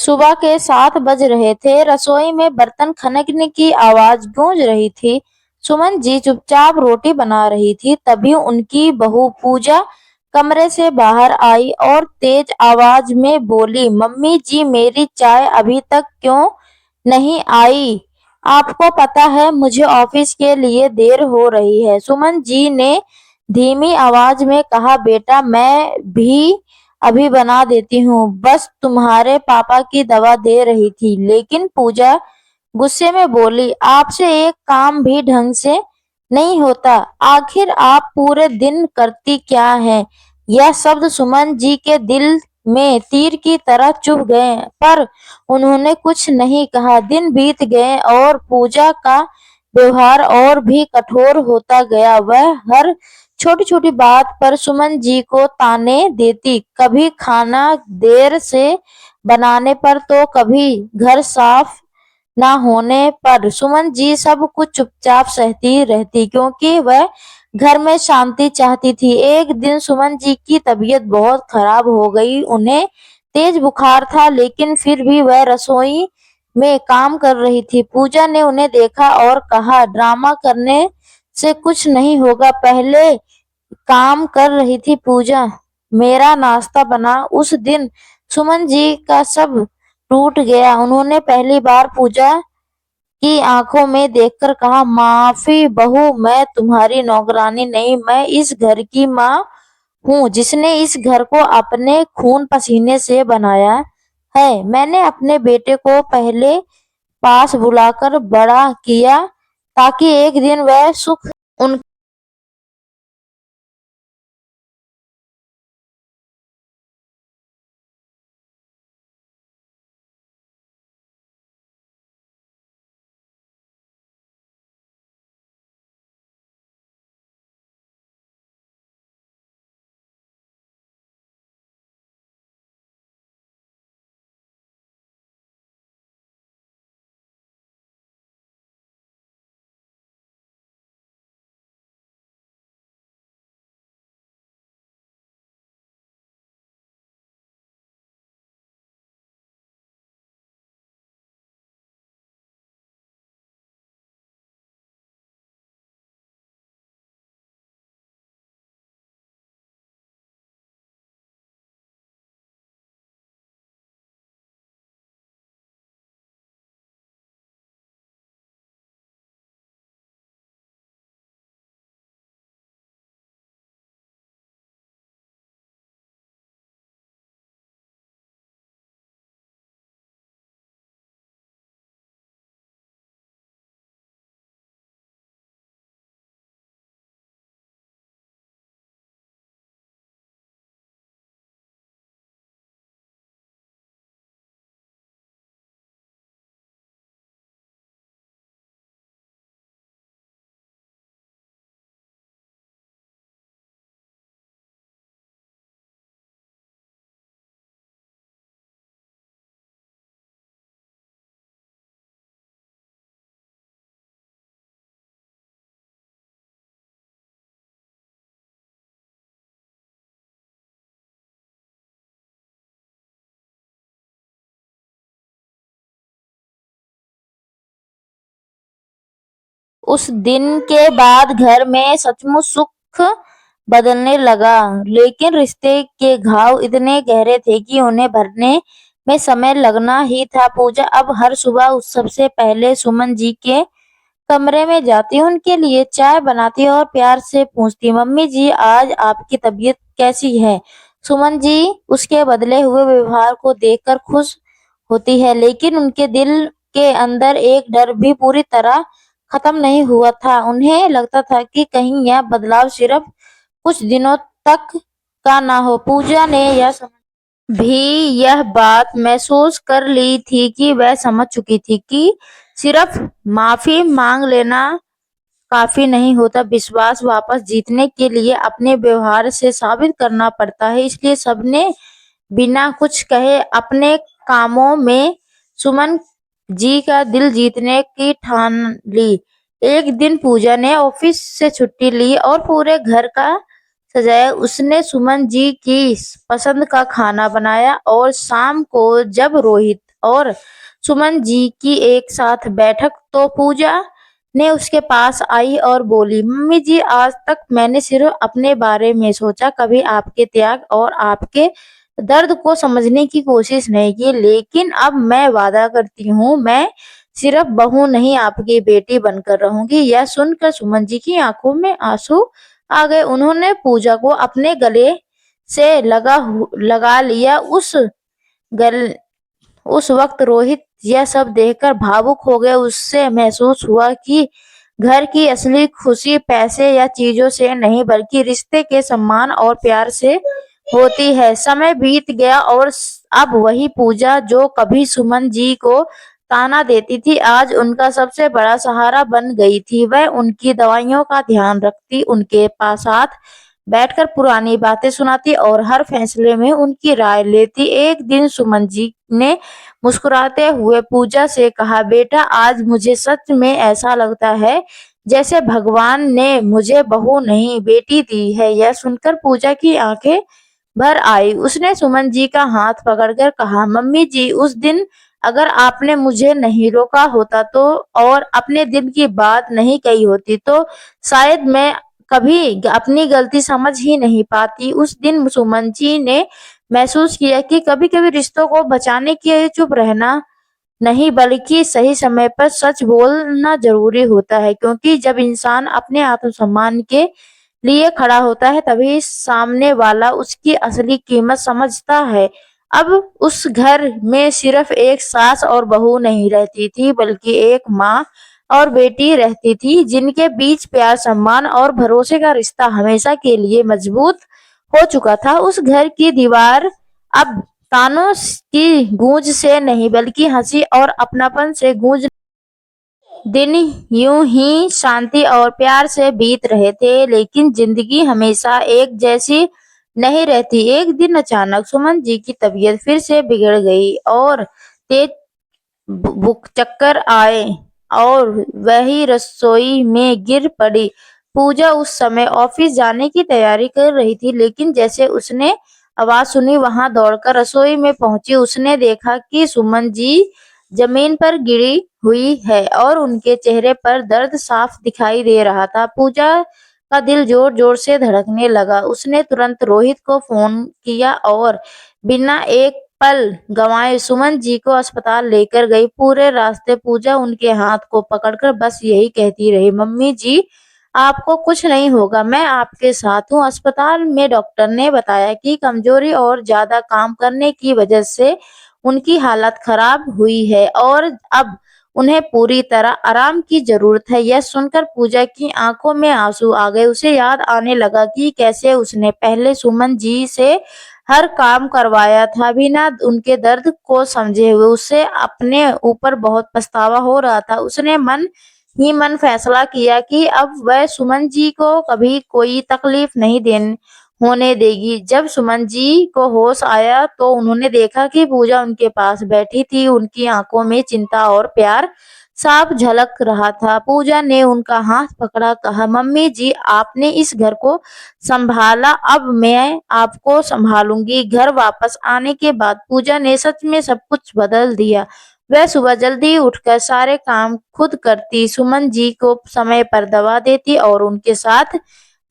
सुबह के 7 बज रहे थे। रसोई में बर्तन खनकने की आवाज गूंज रही थी। सुमन जी चुपचाप रोटी बना रही थी। तभी उनकी बहू पूजा कमरे से बाहर आई और तेज आवाज में बोली, मम्मी जी मेरी चाय अभी तक क्यों नहीं आई? आपको पता है मुझे ऑफिस के लिए देर हो रही है। सुमन जी ने धीमी आवाज में कहा, बेटा मैं भी अभी बना देती हूँ, बस तुम्हारे पापा की दवा दे रही थी। लेकिन पूजा गुस्से में बोली, आपसे एक काम भी ढंग से नहीं होता, आखिर आप पूरे दिन करती क्या हैं? यह शब्द सुमन जी के दिल में तीर की तरह चुभ गए, पर उन्होंने कुछ नहीं कहा। दिन बीत गए और पूजा का व्यवहार और भी कठोर होता गया। वह हर छोटी छोटी बात पर सुमन जी को ताने देती, कभी खाना देर से बनाने पर तो कभी घर साफ ना होने पर। सुमन जी सब कुछ चुपचाप सहती रहती क्योंकि वह घर में शांति चाहती थी। एक दिन सुमन जी की तबीयत बहुत खराब हो गई। उन्हें तेज बुखार था, लेकिन फिर भी वह रसोई में काम कर रही थी। पूजा ने उन्हें देखा और कहा, ड्रामा करने से कुछ नहीं होगा। पहले काम कर रही थी पूजा, मेरा नाश्ता बना। उस दिन सुमन जी का सब टूट गया। उन्होंने पहली बार पूजा की आंखों में देखकर कहा, माफी बहू, मैं तुम्हारी नौकरानी नहीं, मैं इस घर की माँ हूँ जिसने इस घर को अपने खून पसीने से बनाया है। मैंने अपने बेटे को पहले पास बुलाकर बड़ा किया ताकि एक दिन वह सुख उन उस दिन के बाद घर में सचमुच सुख बदलने लगा, लेकिन रिश्ते के घाव इतने गहरे थे कि उन्हें भरने में समय लगना ही था। पूजा अब हर सुबह सबसे पहले सुमन जी के कमरे में जाती, उनके लिए चाय बनाती और प्यार से पूछती, मम्मी जी आज आपकी तबीयत कैसी है? सुमन जी उसके बदले हुए व्यवहार को देखकर खुश होती है, लेकिन उनके दिल के अंदर एक डर भी पूरी तरह खत्म नहीं हुआ था। उन्हें लगता था कि कहीं यह बदलाव सिर्फ कुछ दिनों तक का ना हो। पूजा ने भी यह बात महसूस कर ली थी कि वह समझ चुकी थी कि सिर्फ माफी मांग लेना काफी नहीं होता। विश्वास वापस जीतने के लिए अपने व्यवहार से साबित करना पड़ता है। इसलिए सबने बिना कुछ कहे अपने कामों में सुमन जी का दिल जीतने की ठान ली। एक दिन पूजा ने ऑफिस से छुट्टी ली और पूरे घर का सजाया। उसने सुमन जी की पसंद का खाना बनाया और शाम को जब रोहित और सुमन जी की एक साथ बैठक तो पूजा ने उसके पास आई और बोली, मम्मी जी, आज तक मैंने सिर्फ अपने बारे में सोचा, कभी आपके त्याग और आपके दर्द को समझने की कोशिश नहीं की। लेकिन अब मैं वादा करती हूँ, मैं सिर्फ बहू नहीं, आपकी बेटी बनकर रहूंगी। यह सुनकर सुमन जी की आंखों में आंसू आ गए। उन्होंने पूजा को अपने गले से लगा लिया। गल उस वक्त रोहित यह सब देखकर भावुक हो गए। उससे महसूस हुआ कि घर की असली खुशी पैसे या चीजों से नहीं, बल्कि रिश्ते के सम्मान और प्यार से होती है। समय बीत गया और अब वही पूजा जो कभी सुमन जी को ताना देती थी, आज उनका सबसे बड़ा सहारा बन गई थी। वह उनकी दवाइयों का ध्यान रखती, उनके पास साथ बैठकर पुरानी बातें सुनाती और हर फैसले में उनकी राय लेती। एक दिन सुमन जी ने मुस्कुराते हुए पूजा से कहा, बेटा, आज मुझे सच में ऐसा लगता है जैसे भगवान ने मुझे बहू नहीं बेटी दी है। यह सुनकर पूजा की आंखें भर आई। उसने सुमन जी का हाथ पकड़कर कहा, मम्मी जी, उस दिन अगर आपने मुझे नहीं रोका होता तो और अपने दिल की बात नहीं कही होती तो शायद मैं कभी अपनी गलती समझ ही नहीं पाती। उस दिन सुमन जी ने महसूस किया कि कभी-कभी रिश्तों को बचाने के लिए चुप रहना नहीं, बल्कि सही समय पर सच बोलना जरूरी होता है, क्योंकि जब इंसान अपने आत्मसम्मान के लिए खड़ा होता है, तभी सामने वाला उसकी असली कीमत समझता है। अब उस घर में सिर्फ एक सास और बहू नहीं रहती थी, बल्कि एक माँ और बेटी रहती थी, जिनके बीच प्यार, सम्मान और भरोसे का रिश्ता हमेशा के लिए मजबूत हो चुका था। उस घर की दीवार अब तानों की गूंज से नहीं, बल्कि हंसी और अपनापन से गूंज। दिन यूं ही शांति और प्यार से बीत रहे थे, लेकिन जिंदगी हमेशा एक जैसी नहीं रहती। एक दिन अचानक सुमन जी की तबीयत फिर से बिगड़ गई और तेज बुक चक्कर आए और वही रसोई में गिर पड़ी। पूजा उस समय ऑफिस जाने की तैयारी कर रही थी, लेकिन जैसे उसने आवाज सुनी, वहां दौड़कर रसोई में पहुंची। उसने देखा कि सुमन जी जमीन पर गिरी हुई है और उनके चेहरे पर दर्द साफ दिखाई दे रहा था। पूजा का दिल जोर जोर से धड़कने लगा। उसने तुरंत रोहित को फोन किया और बिना एक पल गंवाए सुमन जी को अस्पताल लेकर गई। पूरे रास्ते पूजा उनके हाथ को पकड़कर बस यही कहती रही, मम्मी जी, आपको कुछ नहीं होगा, मैं आपके साथ हूँ। अस्पताल में डॉक्टर ने बताया कि कमजोरी और ज्यादा काम करने की वजह से उनकी हालत खराब हुई है और अब उन्हें पूरी तरह आराम की जरूरत है। यह सुनकर पूजा की आंखों में आंसू आ गए। उसे याद आने लगा कि कैसे उसने पहले सुमन जी से हर काम करवाया था बिना उनके दर्द को समझे हुए। उसे अपने ऊपर बहुत पछतावा हो रहा था। उसने मन ही मन फैसला किया कि अब वह सुमन जी को कभी कोई तकलीफ नहीं देने होने देगी। जब सुमन जी को होश आया तो उन्होंने देखा कि पूजा उनके पास बैठी थी। उनकी आंखों में चिंता और प्यार साफ झलक रहा था। पूजा ने उनका हाथ पकड़ा, कहा, मम्मी जी, आपने इस घर को संभाला, अब मैं आपको संभालूंगी। घर वापस आने के बाद पूजा ने सच में सब कुछ बदल दिया। वह सुबह जल्दी उठकर सारे काम खुद करती, सुमन जी को समय पर दवा देती और उनके साथ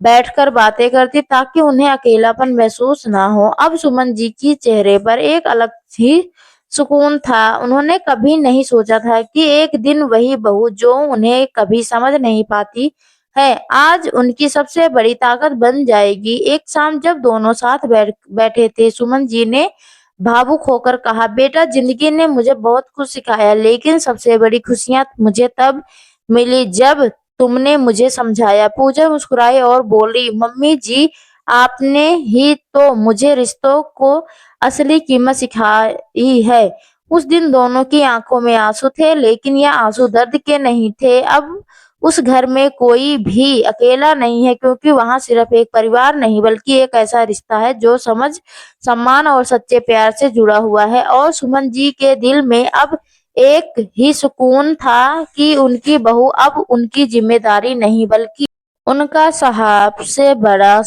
बैठकर बातें करती, ताकि उन्हें अकेलापन महसूस ना हो। अब सुमन जी की चेहरे पर एक अलग ही सुकून था। उन्होंने कभी नहीं सोचा था कि एक दिन वही बहू जो उन्हें कभी समझ नहीं पाती है, आज उनकी सबसे बड़ी ताकत बन जाएगी। एक शाम जब दोनों साथ बैठे थे, सुमन जी ने भावुक होकर कहा, बेटा, जिंदगी ने मुझे बहुत कुछ सिखाया, लेकिन सबसे बड़ी खुशियां मुझे तब मिली जब तुमने मुझे समझाया। पूजा मुस्कुराई और बोली, मम्मी जी, आपने ही तो मुझे रिश्तों को असली कीमत सिखाई है। उस दिन दोनों की आंखों में आंसू थे, लेकिन यह आंसू दर्द के नहीं थे। अब उस घर में कोई भी अकेला नहीं है, क्योंकि वहां सिर्फ एक परिवार नहीं, बल्कि एक ऐसा रिश्ता है जो समझ, सम्मान और सच्चे प्यार से जुड़ा हुआ है। और सुमन जी के दिल में अब एक ही सुकून था कि उनकी बहू अब उनकी जिम्मेदारी नहीं, बल्कि उनका सबसे बड़ा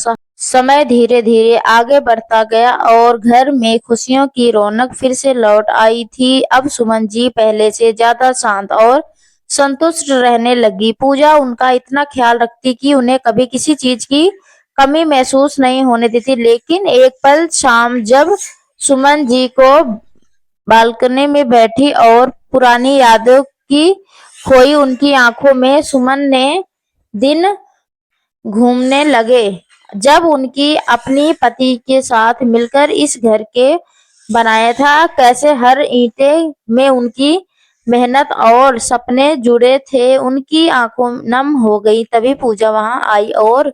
समय धीरे धीरे आगे बढ़ता गया और घर में खुशियों की रौनक फिर से लौट आई थी। अब सुमन जी पहले से ज्यादा शांत और संतुष्ट रहने लगी। पूजा उनका इतना ख्याल रखती कि उन्हें कभी किसी चीज की कमी महसूस नहीं होने देती। लेकिन एक पल शाम जब सुमन जी को बालकनी में बैठी और पुरानी यादों की खोई उनकी आंखों में सुमन ने दिन घूमने लगे। जब उनकी अपनी पति के साथ मिलकर इस घर के बनाया था, कैसे हर ईंटे में उनकी मेहनत और सपने जुड़े थे, उनकी आंखों नम हो गई। तभी पूजा वहां आई और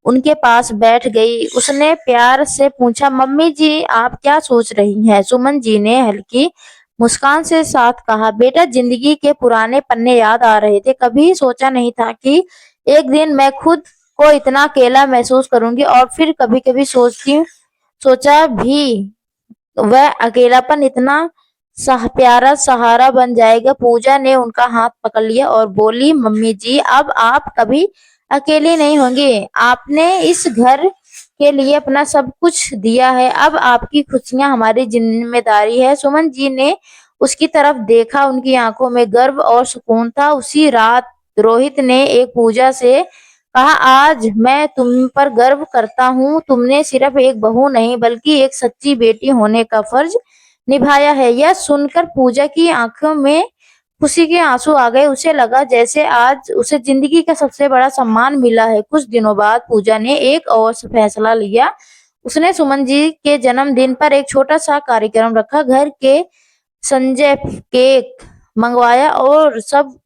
उनके पास बैठ गई। उसने प्यार से पूछा, मम्मी जी आप क्या सोच रही हैं? सुमन जी ने हल्की मुस्कान से साथ कहा, बेटा जिंदगी के पुराने पन्ने याद आ रहे थे। कभी सोचा नहीं था कि एक दिन मैं खुद को इतना अकेला महसूस करूंगी। और फिर कभी कभी सोचा भी वह अकेलापन इतना प्यारा सहारा बन जाएगा। पूजा ने उनका हाथ पकड़ लिया और बोली, मम्मी जी अब आप कभी अकेले नहीं होंगे। आपने इस घर के लिए अपना सब कुछ दिया है, अब आपकी खुशियां हमारी जिम्मेदारी है। सुमन जी ने उसकी तरफ देखा, उनकी आंखों में गर्व और सुकून था। उसी रात रोहित ने एक पूजा से कहा, आज मैं तुम पर गर्व करता हूँ। तुमने सिर्फ एक बहू नहीं बल्कि एक सच्ची बेटी होने का फर्ज निभाया है। यह सुनकर पूजा की आंखों में खुशी के आंसू आ गए। उसे लगा जैसे आज उसे जिंदगी का सबसे बड़ा सम्मान मिला है। कुछ दिनों बाद पूजा ने एक और फैसला लिया। उसने सुमन जी के जन्मदिन पर एक छोटा सा कार्यक्रम रखा। घर के संजय केक मंगवाया और सब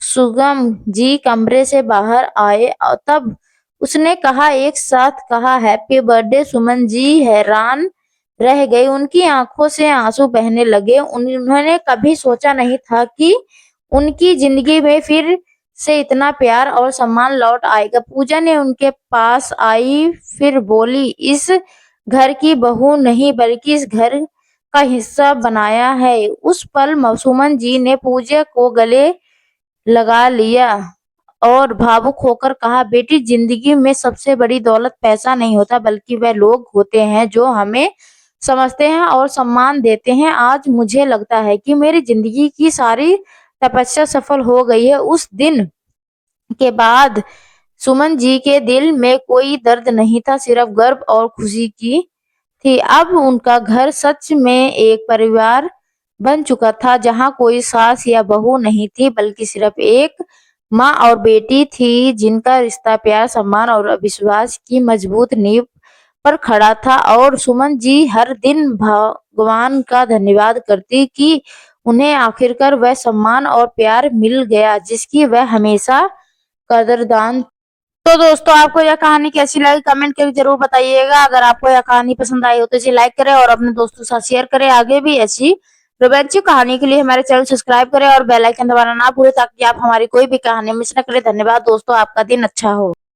सुगम जी कमरे से बाहर आए और तब उसने कहा, एक साथ कहा, हैप्पी बर्थडे। सुमन जी हैरान रह गई, उनकी आंखों से आंसू बहने लगे। उन्होंने कभी सोचा नहीं था कि उनकी जिंदगी में फिर से इतना प्यार और सम्मान लौट आएगा। पूजा ने उनके पास आई फिर बोली, इस घर की बहू नहीं बल्कि इस घर का हिस्सा बनाया है। उस पल सुमन जी ने पूजा को गले लगा लिया और भावुक होकर कहा, बेटी जिंदगी में सबसे बड़ी दौलत पैसा नहीं होता बल्कि वह लोग होते हैं जो हमें समझते हैं और सम्मान देते हैं। आज मुझे लगता है कि मेरी जिंदगी की सारी तपस्या सफल हो गई है। उस दिन के बाद सुमन जी के दिल में कोई दर्द नहीं था, सिर्फ गर्व और खुशी की थी। अब उनका घर सच में एक परिवार बन चुका था, जहाँ कोई सास या बहू नहीं थी बल्कि सिर्फ एक माँ और बेटी थी, जिनका रिश्ता प्यार, सम्मान और विश्वास की मजबूत नींव पर खड़ा था। और सुमन जी हर दिन भगवान का धन्यवाद करती कि उन्हें आखिरकार वह सम्मान और प्यार मिल गया जिसकी वह हमेशा कदरदान। तो दोस्तों आपको यह कहानी कैसी लगी कमेंट करके जरूर बताइएगा। अगर आपको यह कहानी पसंद आई हो तो इसे लाइक करें और अपने दोस्तों के साथ शेयर करें। आगे भी ऐसी रोमांचक कहानी के लिए हमारे चैनल सब्सक्राइब करें और बेल आइकन दबाना ना भूलें ताकि आप हमारी कोई भी कहानी मिस न करें। धन्यवाद दोस्तों, आपका दिन अच्छा हो।